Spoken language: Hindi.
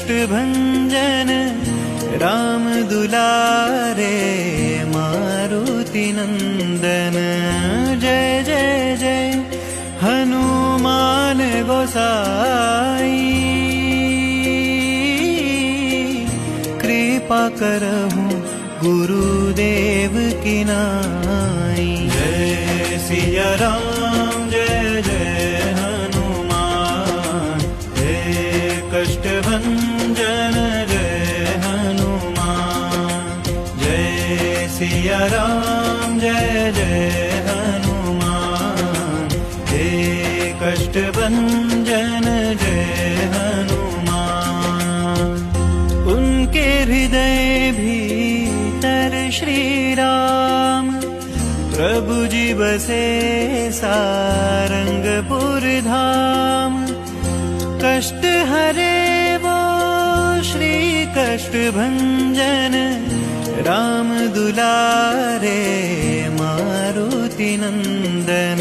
कष्ट भंजन राम दुलारे मारुति नंदन। जय जय जय हनुमान गोसाई, कृपा करहु गुरुदेव की नाई। जय सिया राम जय जय हनुमान, जय कष्ट भंजन जय हनुमान। जय सिया राम जय जय हनुमान, जय कष्ट भंजन जय हनुमान। उनके हृदय भीतर श्री राम, प्रभु जी बसे सारंगपुर धाम। कष्ट हरे वो श्री कष्ट भंजन राम दुलारे मारुति नंदन।